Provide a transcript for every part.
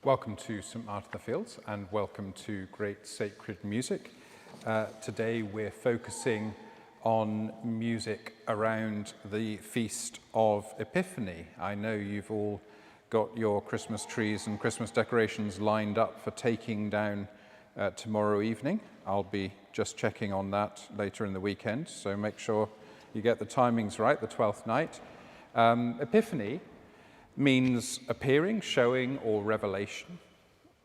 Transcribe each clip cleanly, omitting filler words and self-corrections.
Welcome to St Martin the Fields and welcome to Great Sacred Music. Today we're focusing on music around the Feast of Epiphany. I know you've all got your Christmas trees and Christmas decorations lined up for taking down tomorrow evening. I'll be just checking on that later in the weekend, so make sure you get the timings right, the 12th night. Epiphany means appearing, showing, or revelation.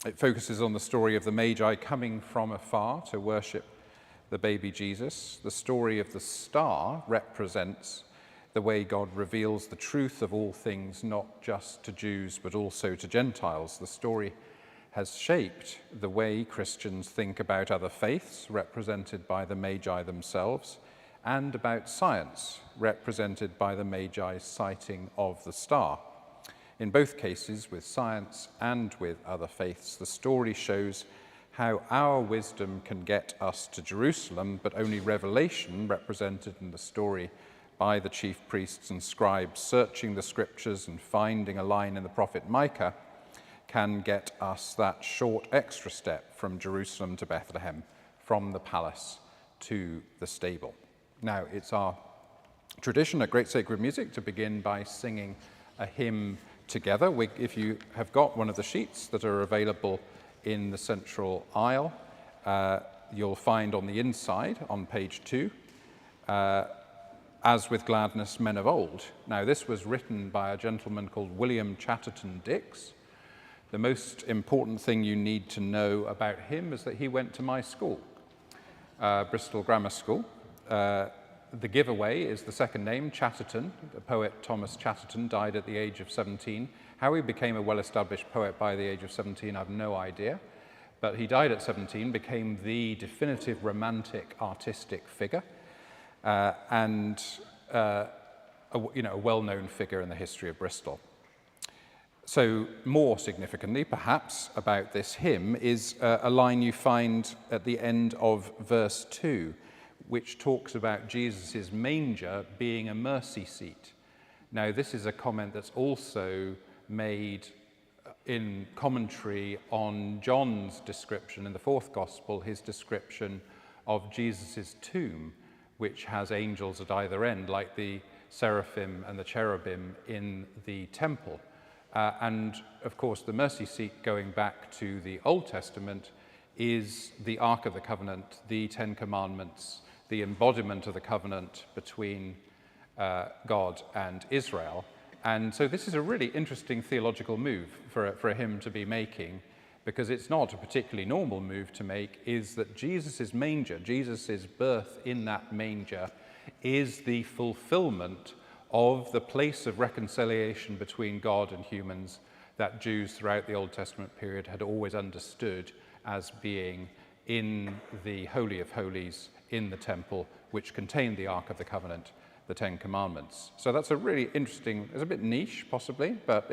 It focuses on the story of the Magi coming from afar to worship the baby Jesus. The story of the star represents the way God reveals the truth of all things, not just to Jews, but also to Gentiles. The story has shaped the way Christians think about other faiths, represented by the Magi themselves, and about science, represented by the Magi's sighting of the star. In both cases, with science and with other faiths, the story shows how our wisdom can get us to Jerusalem, but only revelation, represented in the story by the chief priests and scribes searching the scriptures and finding a line in the prophet Micah, can get us that short extra step from Jerusalem to Bethlehem, from the palace to the stable. Now, it's our tradition at Great Sacred Music to begin by singing a hymn together. If you have got one of the sheets that are available in the central aisle, you'll find on the inside, on page 2, As with Gladness Men of Old. Now, this was written by a gentleman called William Chatterton Dix. The most important thing you need to know about him is that he went to my school, Bristol Grammar School. The giveaway is the second name, Chatterton. The poet Thomas Chatterton died at the age of 17. How he became a well-established poet by the age of 17, I have no idea. But he died at 17, became the definitive romantic artistic figure, and a well-known figure in the history of Bristol. So more significantly, perhaps, about this hymn is a line you find at the end of verse 2, which talks about Jesus' manger being a mercy seat. Now, this is a comment that's also made in commentary on John's description in the fourth gospel, his description of Jesus' tomb, which has angels at either end, like the seraphim and the cherubim in the temple. And, of course, the mercy seat, going back to the Old Testament, is the Ark of the Covenant, the Ten Commandments, the embodiment of the covenant between God and Israel. And so this is a really interesting theological move for him to be making, because it's not a particularly normal move to make, is that Jesus' manger, Jesus' birth in that manger, is the fulfillment of the place of reconciliation between God and humans that Jews throughout the Old Testament period had always understood as being in the Holy of Holies in the temple, which contained the Ark of the Covenant, the Ten Commandments. So that's a really interesting, it's a bit niche possibly, but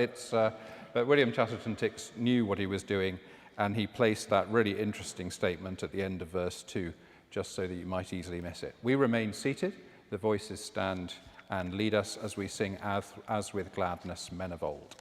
but William Chatterton Dix knew what he was doing, and he placed that really interesting statement at the end of verse 2, just so that you might easily miss it. We remain seated, the voices stand and lead us as we sing As with Gladness Men of Old.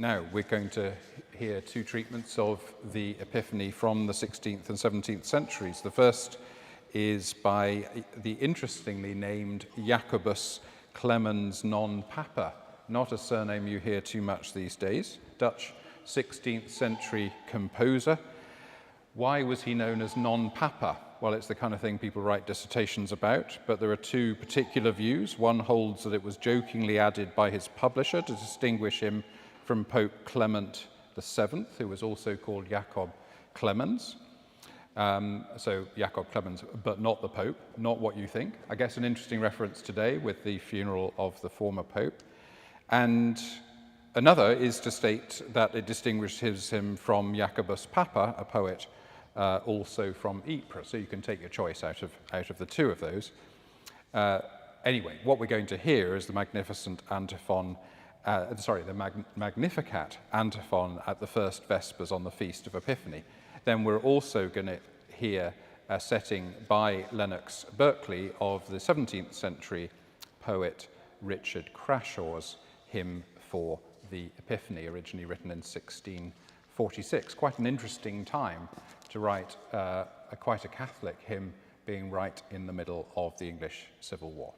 Now, we're going to hear two treatments of the Epiphany from the 16th and 17th centuries. The first is by the interestingly named Jacobus Clemens non Papa, not a surname you hear too much these days, Dutch 16th century composer. Why was he known as non Papa? Well, it's the kind of thing people write dissertations about, but there are two particular views. One holds that it was jokingly added by his publisher to distinguish him from Pope Clement VII, who was also called Jacob Clemens. So Jacob Clemens, but not the Pope, not what you think. I guess an interesting reference today with the funeral of the former Pope. And another is to state that it distinguishes him from Jacobus Papa, a poet also from Ypres. So you can take your choice out of the two of those. Anyway, what we're going to hear is the magnificent antiphon, the Magnificat antiphon at the first Vespers on the Feast of Epiphany. Then we're also going to hear a setting by Lennox Berkeley of the 17th century poet Richard Crashaw's hymn for the Epiphany, originally written in 1646. Quite an interesting time to write quite a Catholic hymn, being right in the middle of the English Civil War.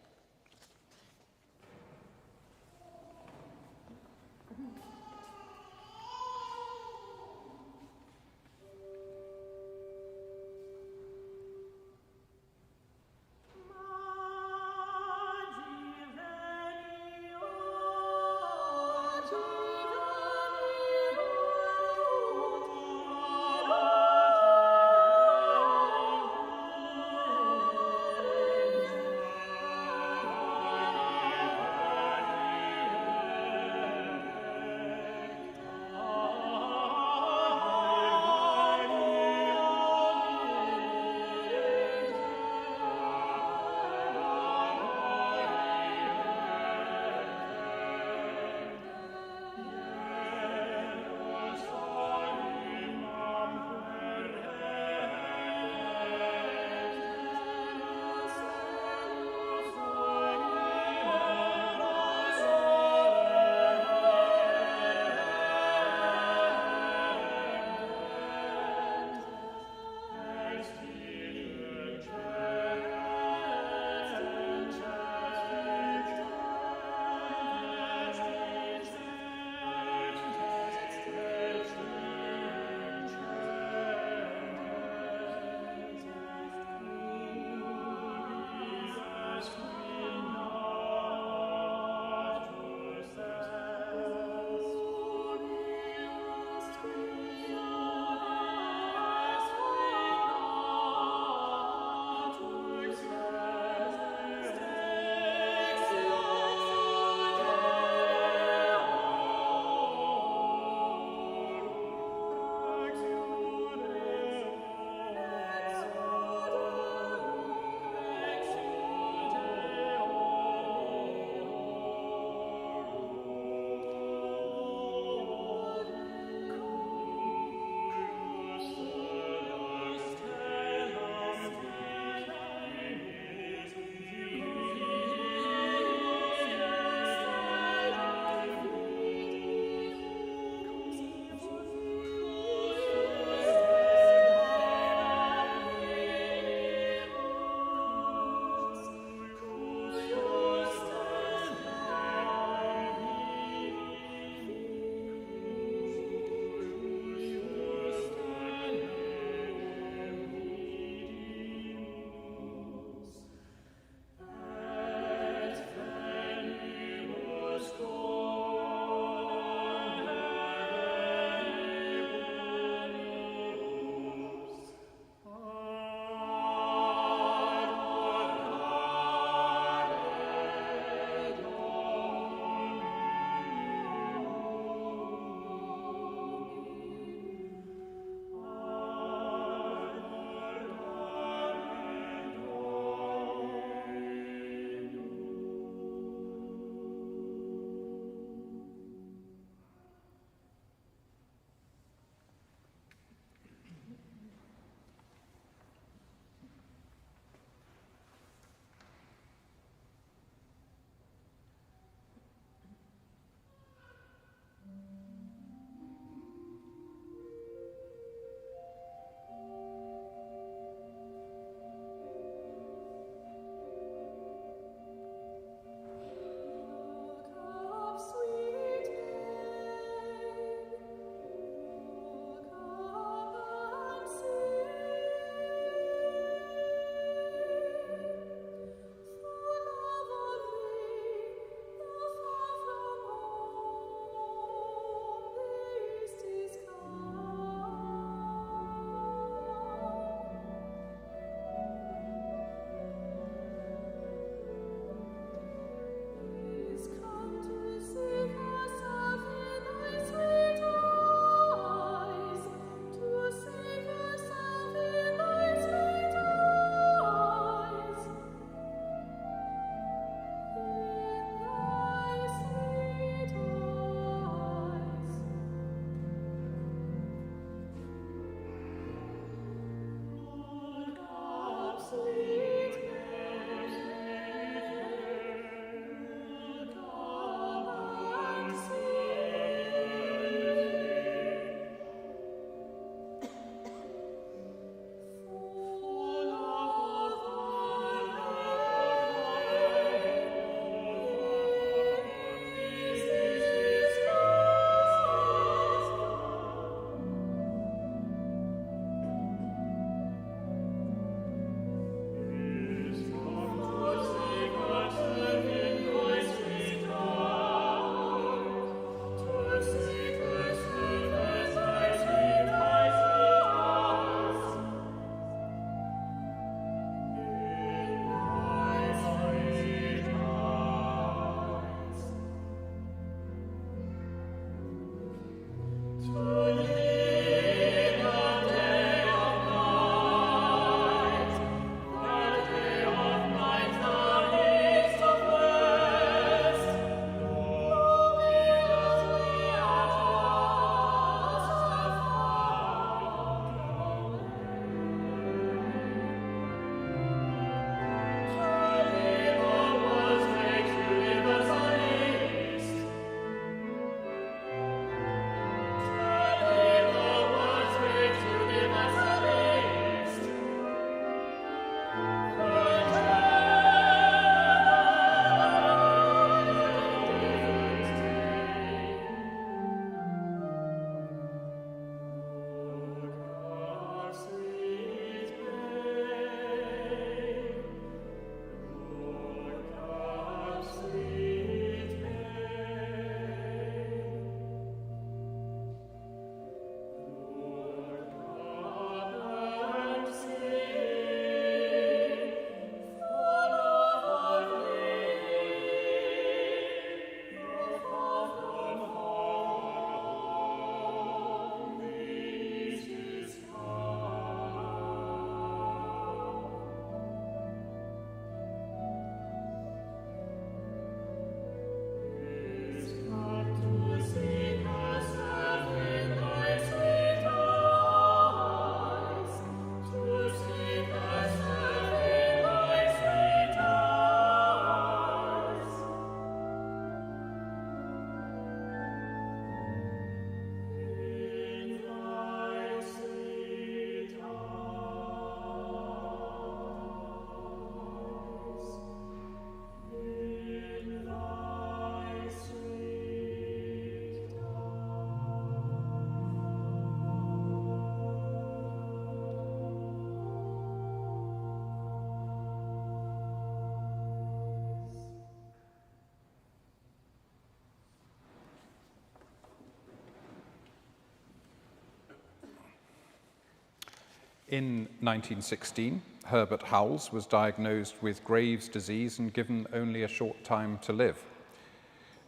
In 1916, Herbert Howells was diagnosed with Graves' disease and given only a short time to live.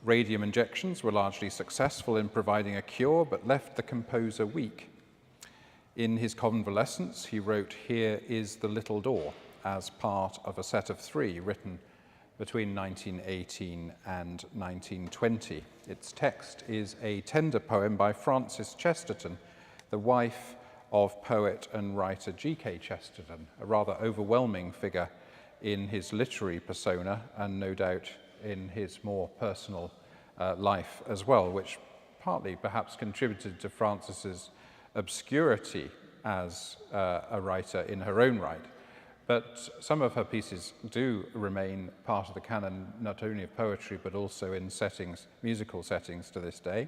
Radium injections were largely successful in providing a cure, but left the composer weak. In his convalescence, he wrote "Here is the Little Door" as part of a set of 3 written between 1918 and 1920. Its text is a tender poem by Frances Chesterton, the wife of poet and writer G.K. Chesterton, a rather overwhelming figure in his literary persona and no doubt in his more personal life as well, which partly perhaps contributed to Frances's obscurity as a writer in her own right. But some of her pieces do remain part of the canon, not only of poetry, but also in settings, musical settings to this day.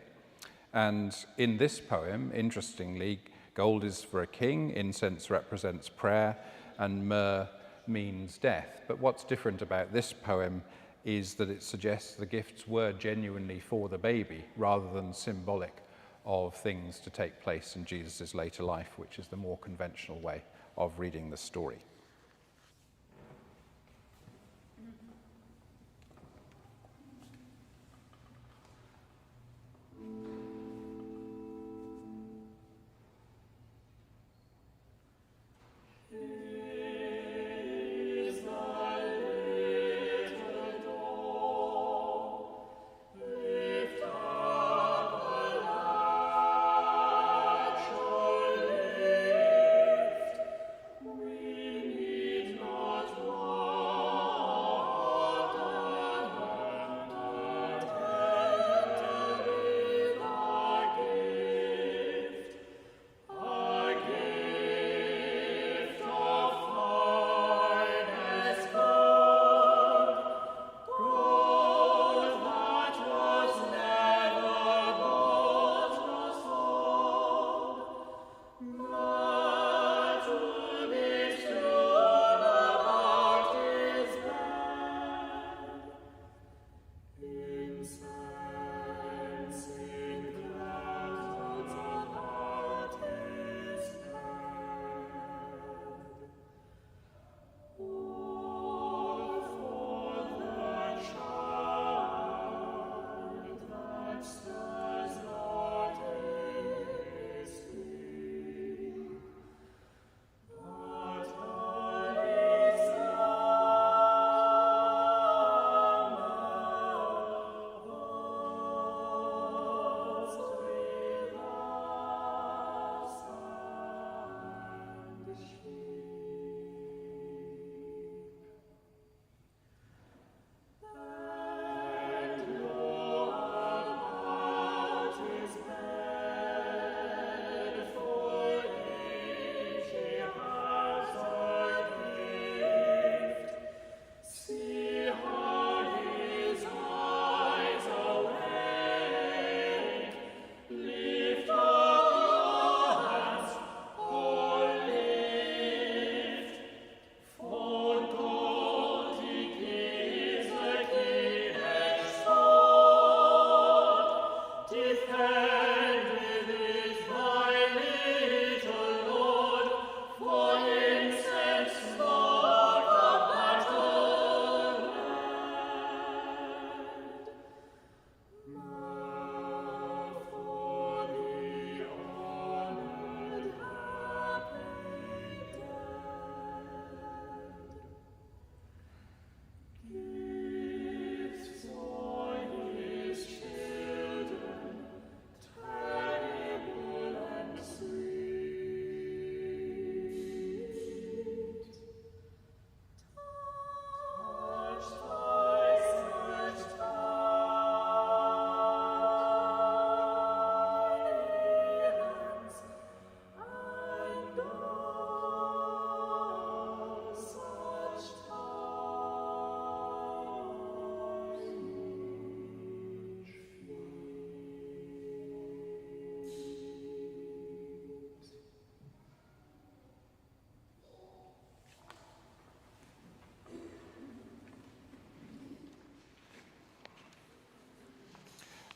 And in this poem, interestingly, gold is for a king, incense represents prayer, and myrrh means death. But what's different about this poem is that it suggests the gifts were genuinely for the baby, rather than symbolic of things to take place in Jesus' later life, which is the more conventional way of reading the story.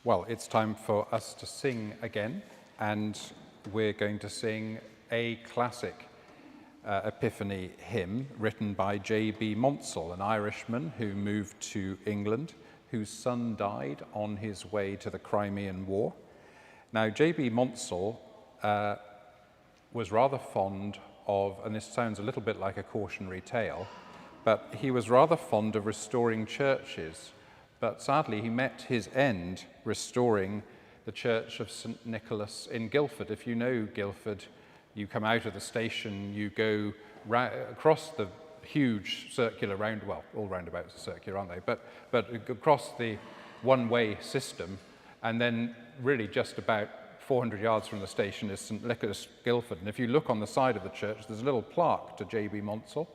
Well, it's time for us to sing again, and we're going to sing a classic Epiphany hymn written by J.B. Monsell, an Irishman who moved to England, whose son died on his way to the Crimean War. Now, J.B. Monsell was rather fond of, and this sounds a little bit like a cautionary tale, but he was rather fond of restoring churches. But sadly, he met his end restoring the Church of St. Nicholas in Guildford. If you know Guildford, you come out of the station, you go across the huge circular well, all roundabouts are circular, aren't they? But across the one-way system, and then really just about 400 yards from the station is St. Nicholas, Guildford. And if you look on the side of the church, there's a little plaque to J.B. Monsell,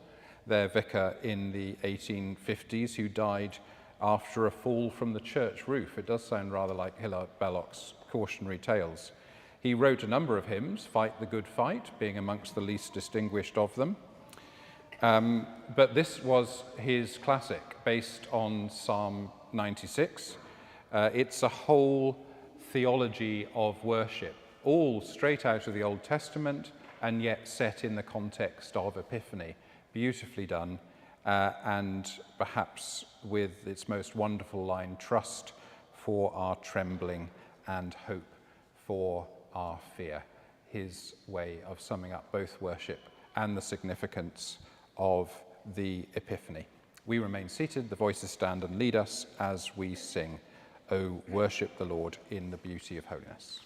their vicar in the 1850s, who died after a fall from the church roof. It does sound rather like Hilaire Belloc's cautionary tales. He wrote a number of hymns, Fight the Good Fight, being amongst the least distinguished of them. But this was his classic, based on Psalm 96. It's a whole theology of worship, all straight out of the Old Testament, and yet set in the context of Epiphany. Beautifully done, and perhaps with its most wonderful line, trust for our trembling and hope for our fear. His way of summing up both worship and the significance of the Epiphany. We remain seated, the voices stand and lead us as we sing, O worship the Lord in the beauty of holiness.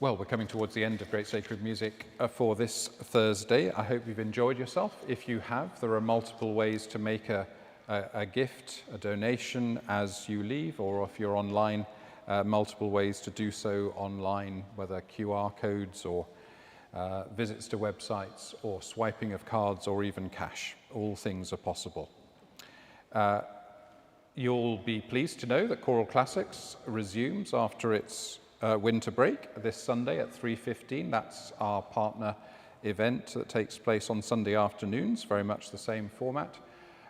Well, we're coming towards the end of Great Sacred Music for this Thursday. I hope you've enjoyed yourself. If you have, there are multiple ways to make a gift, a donation as you leave, or if you're online, multiple ways to do so online, whether QR codes or visits to websites or swiping of cards or even cash. All things are possible. You'll be pleased to know that Choral Classics resumes after its winter break this Sunday at 3:15. That's our partner event that takes place on Sunday afternoons, very much the same format.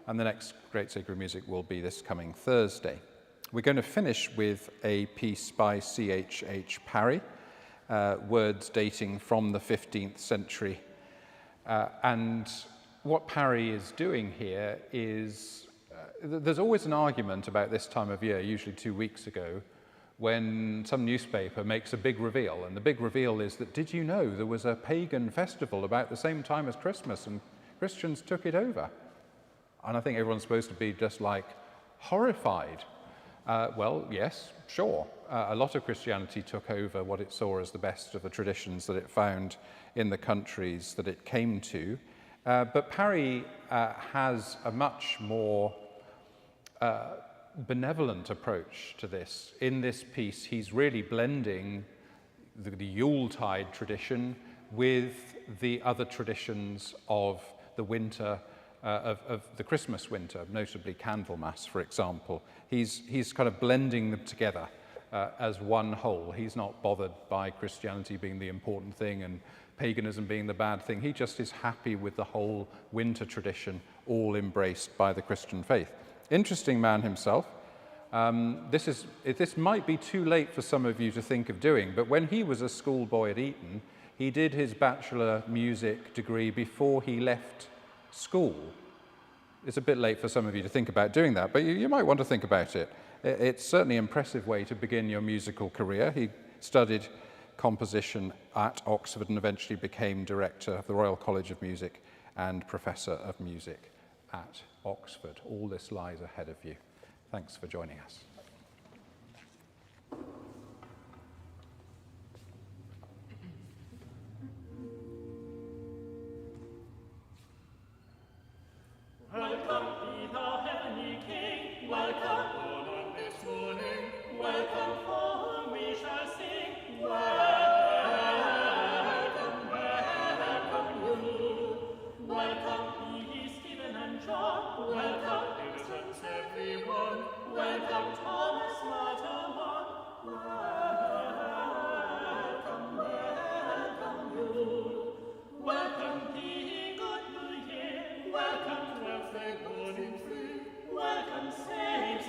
And the next Great Sacred Music will be this coming Thursday. We're going to finish with a piece by C.H. Parry, words dating from the 15th century. And what Parry is doing here is, there's always an argument about this time of year, usually 2 weeks ago, when some newspaper makes a big reveal. And the big reveal is that, did you know there was a pagan festival about the same time as Christmas and Christians took it over? And I think everyone's supposed to be just like horrified. Well, yes, sure. A lot of Christianity took over what it saw as the best of the traditions that it found in the countries that it came to. But Parry has a much more benevolent approach to this. In this piece, he's really blending the Yuletide tradition with the other traditions of the winter, of the Christmas winter, notably Candlemas, for example. He's kind of blending them together as one whole. He's not bothered by Christianity being the important thing and paganism being the bad thing. He just is happy with the whole winter tradition, all embraced by the Christian faith. Interesting man himself. This might be too late for some of you to think of doing, but when he was a schoolboy at Eton, he did his bachelor music degree before he left school. It's a bit late for some of you to think about doing that, but you might want to think about it. It's certainly an impressive way to begin your musical career. He studied composition at Oxford and eventually became director of the Royal College of Music and professor of music at Oxford. All this lies ahead of you. Thanks for joining us. Welcome, be thou heavenly King. Welcome, born this morning. Welcome, for whom we shall sing. Welcome, welcome you. Welcome, be ye Stephen and John. Welcome, innocents everyone. Welcome, Thomas, martyr one. Welcome, welcome you. Welcome, be good New Year. Welcome, 12th day morning free. Welcome, saints,